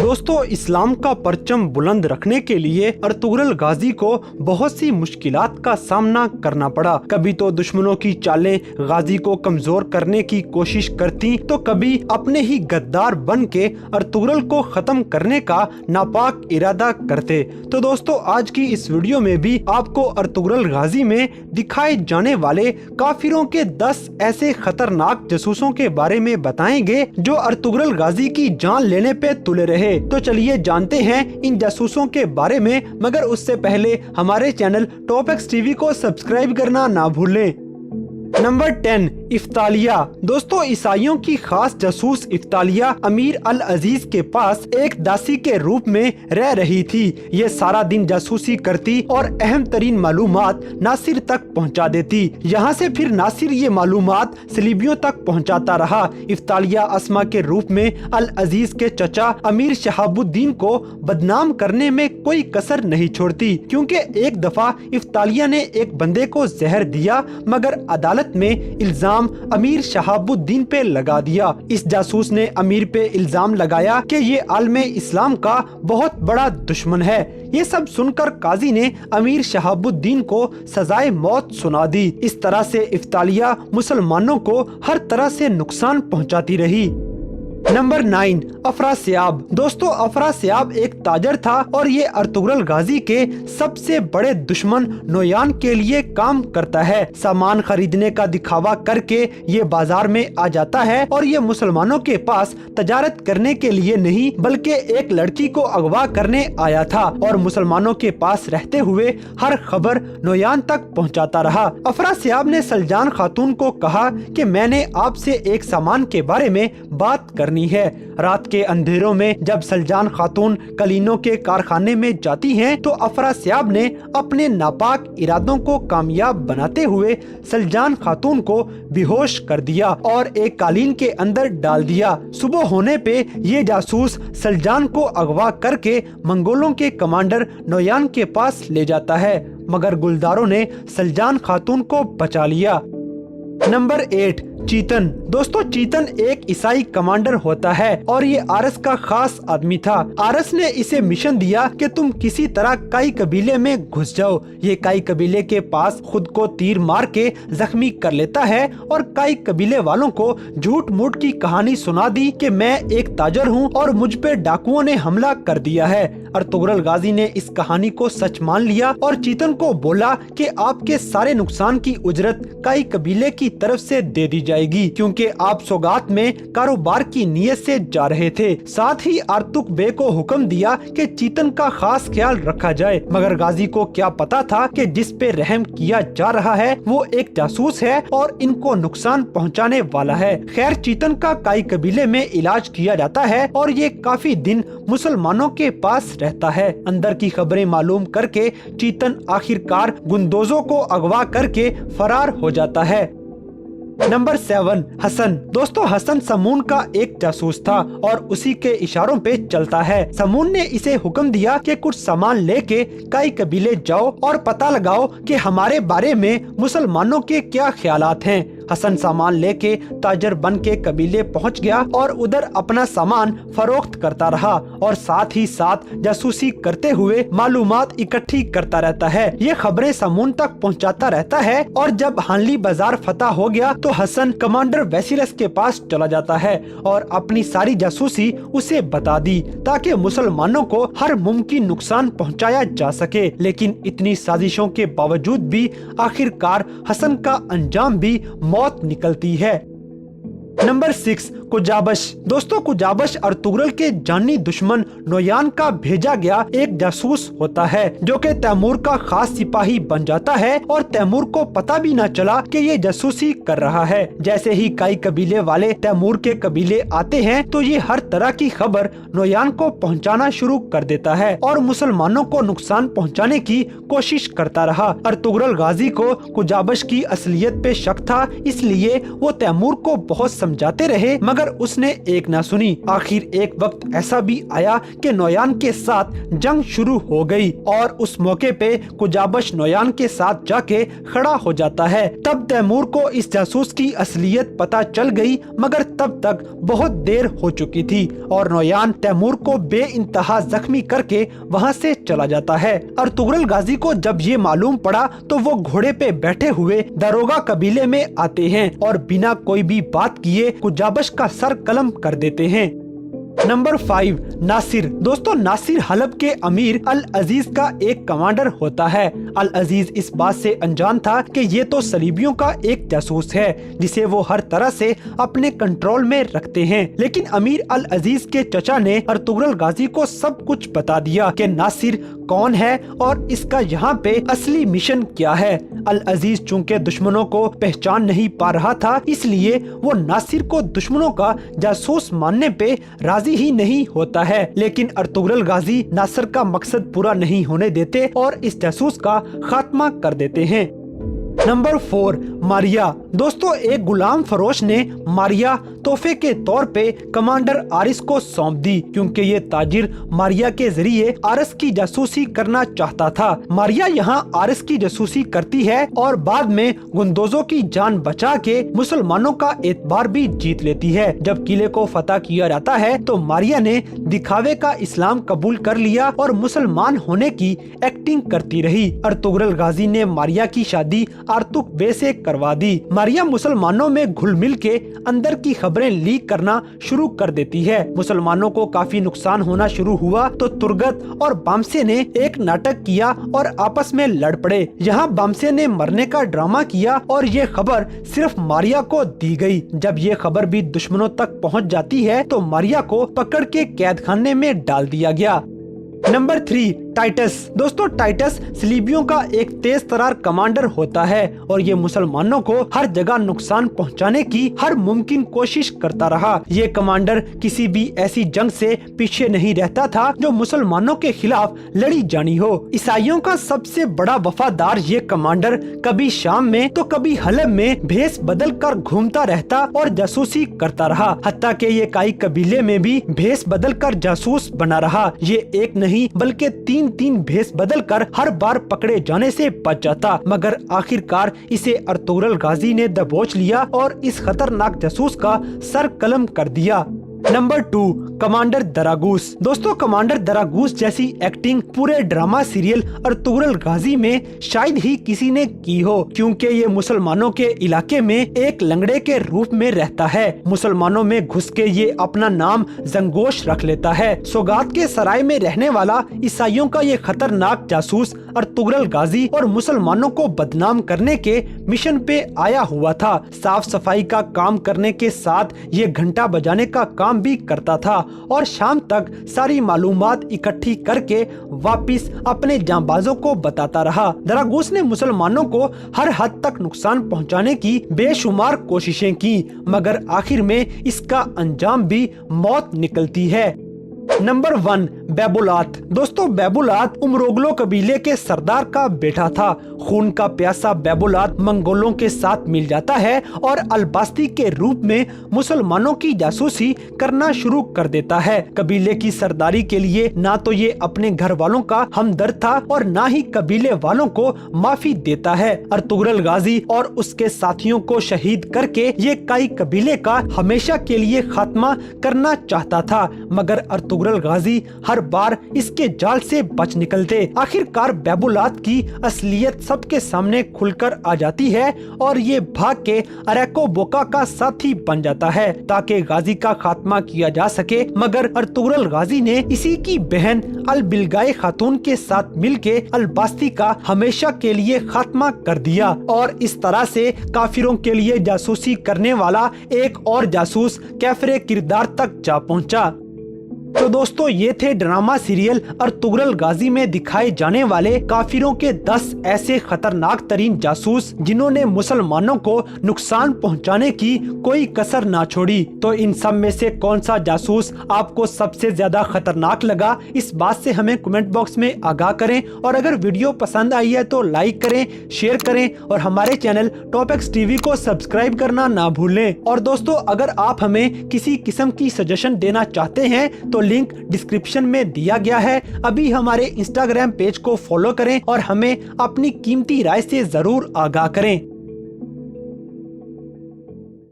दोस्तों, इस्लाम का परचम बुलंद रखने के लिए अर्तुगरुल गाजी को बहुत सी मुश्किलात का सामना करना पड़ा। कभी तो दुश्मनों की चालें गाजी को कमजोर करने की कोशिश करती, तो कभी अपने ही गद्दार बन के अर्तुगरुल को खत्म करने का नापाक इरादा करते। तो दोस्तों, आज की इस वीडियो में भी आपको अर्तुगरुल गाजी में दिखाए जाने वाले काफिरों के 10 ऐसे खतरनाक जासूसों के बारे में बताएंगे जो अर्तुगरुल गाजी की जान लेने पे तुले रहे। तो चलिए जानते हैं इन जासूसों के बारे में, मगर उससे पहले हमारे चैनल टॉप एक्स टीवी को सब्सक्राइब करना ना भूलें। नंबर 10, इफ्तालिया। दोस्तों, ईसाइयों की खास जासूस इफ्तालिया अमीर अल अजीज के पास एक दासी के रूप में रह रही थी। ये सारा दिन जासूसी करती और अहम तरीन मालूमात नासिर तक पहुंचा देती। यहाँ से फिर नासिर ये मालूमात सलीबियों तक पहुंचाता रहा। इफ्तालिया अस्मा के रूप में अल अजीज के चचा अमीर शहाबुद्दीन को बदनाम करने में कोई कसर नहीं छोड़ती, क्योंकि एक दफा इफ्तालिया ने एक बंदे को जहर दिया, मगर अदालत में इल्जाम अमीर शहाबुद्दीन पे लगा दिया। इस जासूस ने अमीर पे इल्जाम लगाया कि ये आलमे इस्लाम का बहुत बड़ा दुश्मन है। ये सब सुनकर काजी ने अमीर शहाबुद्दीन को सजाए मौत सुना दी। इस तरह से इफ्तालिया मुसलमानों को हर तरह से नुकसान पहुंचाती रही। नंबर 9, अफरासियाब। दोस्तों, अफरासियाब एक ताजर था और ये अर्तुगरुल गाजी के सबसे बड़े दुश्मन नोयान के लिए काम करता है। सामान खरीदने का दिखावा करके ये बाजार में आ जाता है और ये मुसलमानों के पास तजारत करने के लिए नहीं, बल्कि एक लड़की को अगवा करने आया था और मुसलमानों के पास रहते हुए हर खबर नोयान तक पहुंचाता रहा। अफरासियाब ने सलजान खातून को कहा कि मैंने आपसे एक सामान के बारे में बात करनी है। रात के अंधेरों में जब सलजान खातून कलीनों के कारखाने में जाती हैं, तो अफरासियाब ने अपने नापाक इरादों को कामयाब बनाते हुए सलजान खातून को बेहोश कर दिया और एक कालीन के अंदर डाल दिया। सुबह होने पे ये जासूस सलजान को अगवा करके मंगोलों के कमांडर नोयान के पास ले जाता है, मगर गुलदारों ने सलजान खातून को बचा लिया। नंबर 8, चीतन। दोस्तों, चीतन एक ईसाई कमांडर होता है और ये आरस का खास आदमी था। आरस ने इसे मिशन दिया कि तुम किसी तरह काई कबीले में घुस जाओ। ये काई कबीले के पास खुद को तीर मार के जख्मी कर लेता है और काई कबीले वालों को झूठ मूठ की कहानी सुना दी कि मैं एक ताजर हूँ और मुझ पे डाकुओं ने हमला कर दिया है। अर्तुगरुल गाजी ने इस कहानी को सच मान लिया और चीतन को बोला कि आपके सारे नुकसान की उजरत काई कबीले की तरफ से दे दी जाएगी, क्योंकि आप सौगात में कारोबार की नीयत से जा रहे थे। साथ ही आर्तुक बे को हुक्म दिया कि चीतन का खास ख्याल रखा जाए, मगर गाजी को क्या पता था कि जिस पे रहम किया जा रहा है वो एक जासूस है और इनको नुकसान पहुंचाने वाला है। खैर, चीतन का काई कबीले में इलाज किया जाता है और ये काफी दिन मुसलमानों के पास रहता है। अंदर की खबरें मालूम करके चीतन आखिरकार गुंदोजों को अगवा करके फरार हो जाता है। नंबर 7, हसन। दोस्तों, हसन समून का एक जासूस था और उसी के इशारों पे चलता है। समून ने इसे हुक्म दिया कि कुछ सामान लेके काई कबीले जाओ और पता लगाओ कि हमारे बारे में मुसलमानों के क्या ख्यालात हैं। हसन सामान लेके ताजर बन के कबीले पहुंच गया और उधर अपना सामान फरोख्त करता रहा और साथ ही साथ जासूसी करते हुए मालूमात इकट्ठी करता रहता है। ये खबरें समून तक पहुंचाता रहता है और जब हानली बाजार फतह हो गया तो हसन कमांडर वेसिलस के पास चला जाता है और अपनी सारी जासूसी उसे बता दी ताकि मुसलमानों को हर मुमकिन नुकसान पहुंचाया जा सके। लेकिन इतनी साजिशों के बावजूद भी आखिरकार हसन का अंजाम भी मौत निकलती है। नंबर 6, कुजाबश। दोस्तों, कुजाबश अर्तुगरुल के जानी दुश्मन नोयान का भेजा गया एक जासूस होता है जो कि तैमूर का खास सिपाही बन जाता है और तैमूर को पता भी न चला कि ये जासूसी कर रहा है। जैसे ही काई कबीले वाले तैमूर के कबीले आते हैं तो ये हर तरह की खबर नोयान को पहुंचाना शुरू कर देता है और मुसलमानों को नुकसान पहुंचाने की कोशिश करता रहा। अर्तुगरुल गाजी को कुजाबश की असलियत पे शक था, इसलिए वो तैमूर को बहुत समझाते रहे, मगर मगर उसने एक न सुनी। आखिर एक वक्त ऐसा भी आया कि नोयान के साथ जंग शुरू हो गई और उस मौके पे कुजाबश नोयान के साथ जाके खड़ा हो जाता है। तब तैमूर को इस जासूस की असलियत पता चल गई, मगर तब तक बहुत देर हो चुकी थी और नोयान तैमूर को बेइंतहा जख्मी करके वहाँ से चला जाता है। अर्तुगरुल गाजी को जब ये मालूम पड़ा तो वो घोड़े पे बैठे हुए दारोगा कबीले में आते हैं और बिना कोई भी बात किए कुजाबश का सर कलम कर देते हैं। नंबर 5, नासिर। दोस्तों, नासिर हलब के अमीर अल अजीज का एक कमांडर होता है। अल अजीज इस बात से अनजान था कि ये तो सलीबियों का एक जासूस है जिसे वो हर तरह से अपने कंट्रोल में रखते हैं। लेकिन अमीर अल अजीज के चचा ने अर्तुगरुल गाजी को सब कुछ बता दिया कि नासिर कौन है और इसका यहाँ पे असली मिशन क्या है। अल अजीज चूंकि दुश्मनों को पहचान नहीं पा रहा था, इसलिए वो नासिर को दुश्मनों का जासूस मानने पे राजी ही नहीं होता है। लेकिन अर्तुगरुल गाजी नासिर का मकसद पूरा नहीं होने देते और इस जासूस का खात्मा कर देते हैं। नंबर 4, मारिया। दोस्तों, एक गुलाम फरोश ने मारिया तोहफे के तौर पे कमांडर आरिस को सौंप दी क्योंकि ये ताजिर मारिया के जरिए आरिस की जासूसी करना चाहता था। मारिया यहाँ आरिस की जासूसी करती है और बाद में गुंदोजों की जान बचा के मुसलमानों का एतबार भी जीत लेती है। जब किले को फतह किया जाता है तो मारिया ने दिखावे का इस्लाम कबूल कर लिया और मुसलमान होने की एक्टिंग करती रही। अर्तुगरुल गाजी ने मारिया की शादी आर्तुक बे से करवा दी। मारिया मुसलमानों में घुल मिल के अंदर की खबरें लीक करना शुरू कर देती है। मुसलमानों को काफी नुकसान होना शुरू हुआ तो तुर्गत और बामसे ने एक नाटक किया और आपस में लड़ पड़े। यहाँ बामसे ने मरने का ड्रामा किया और ये खबर सिर्फ मारिया को दी गई। जब ये खबर भी दुश्मनों तक पहुँच जाती है तो मारिया को पकड़ के कैद खाने में डाल दिया गया। Number 3, Titus. दोस्तों, टाइटस सलीबियों का एक तेज तरार कमांडर होता है और ये मुसलमानों को हर जगह नुकसान पहुंचाने की हर मुमकिन कोशिश करता रहा। ये कमांडर किसी भी ऐसी जंग से पीछे नहीं रहता था जो मुसलमानों के खिलाफ लड़ी जानी हो। ईसाइयों का सबसे बड़ा वफादार ये कमांडर कभी शाम में तो कभी हलब में भेस बदल कर घूमता रहता और जासूसी करता रहा। हत्ता के ये काई कबीले में भी भेस बदल कर जासूस बना रहा। ये एक नहीं बल्कि तीन भेस बदल कर हर बार पकड़े जाने से बच जाता, मगर आखिरकार इसे अर्तुगरुल गाजी ने दबोच लिया और इस खतरनाक जासूस का सर कलम कर दिया। Number 2, commander Dragos. दोस्तों, कमांडर दरागूस जैसी एक्टिंग पूरे ड्रामा सीरियल अर्तुगरुल गाजी में शायद ही किसी ने की हो, क्योंकि ये मुसलमानों के इलाके में एक लंगड़े के रूप में रहता है। मुसलमानों में घुस के ये अपना नाम जंगोश रख लेता है। सौगात के सराय में रहने वाला ईसाइयों का ये खतरनाक जासूस अर्तुगरुल गाजी और मुसलमानों को बदनाम करने के मिशन पे आया हुआ था। साफ सफाई का काम करने के साथ ये घंटा बजाने का काम भी करता था और शाम तक सारी मालूमात इकट्ठी करके वापिस अपने जांबाजों को बताता रहा। दरागूस ने मुसलमानों को हर हद तक नुकसान पहुंचाने की बेशुमार कोशिशें की, मगर आखिर में इसका अंजाम भी मौत निकलती है। नंबर 1, बैबुलात। दोस्तों, बैबुलात उमरोगलो कबीले के सरदार का बेटा था। खून का प्यासा बैबुलात मंगोलों के साथ मिल जाता है और अलबास्ती के रूप में मुसलमानों की जासूसी करना शुरू कर देता है। कबीले की सरदारी के लिए ना तो ये अपने घर वालों का हमदर्द था और ना ही कबीले वालों को माफी देता है। अर्तुगरुल गाजी और उसके साथियों को शहीद करके ये काई कबीले का हमेशा के लिए खात्मा करना चाहता था, मगर अर्तुगरुल गाजी हर बार इसके जाल से बच निकलते। आखिरकार बैबुलात की असलियत सबके सामने खुलकर आ जाती है और ये भाग के अरेको बोका का साथी बन जाता है ताकि गाजी का खात्मा किया जा सके, मगर अर्तुगरुल गाजी ने इसी की बहन अल बिलगाए खातून के साथ मिलके अलबास्ती का हमेशा के लिए खात्मा कर दिया और इस तरह से काफिरों के लिए जासूसी करने वाला एक और जासूस कैफरे किरदार तक जा पहुंचा। तो दोस्तों, ये थे ड्रामा सीरियल अर्तुगरुल गाजी में दिखाए जाने वाले काफिरों के 10 ऐसे खतरनाक तरीन जासूस जिन्होंने मुसलमानों को नुकसान पहुंचाने की कोई कसर ना छोड़ी। तो इन सब में से कौन सा जासूस आपको सबसे ज्यादा खतरनाक लगा, इस बात से हमें कमेंट बॉक्स में आगाह करें। और अगर वीडियो पसंद आई है तो लाइक करें, शेयर करें और हमारे चैनल टॉप एक्स टीवी को सब्सक्राइब करना ना भूलें। और दोस्तों, अगर आप हमें किसी किस्म की सजेशन देना चाहते हैं तो लिंक डिस्क्रिप्शन में दिया गया है। अभी हमारे इंस्टाग्राम पेज को फॉलो करें और हमें अपनी कीमती राय से जरूर आगाह करें।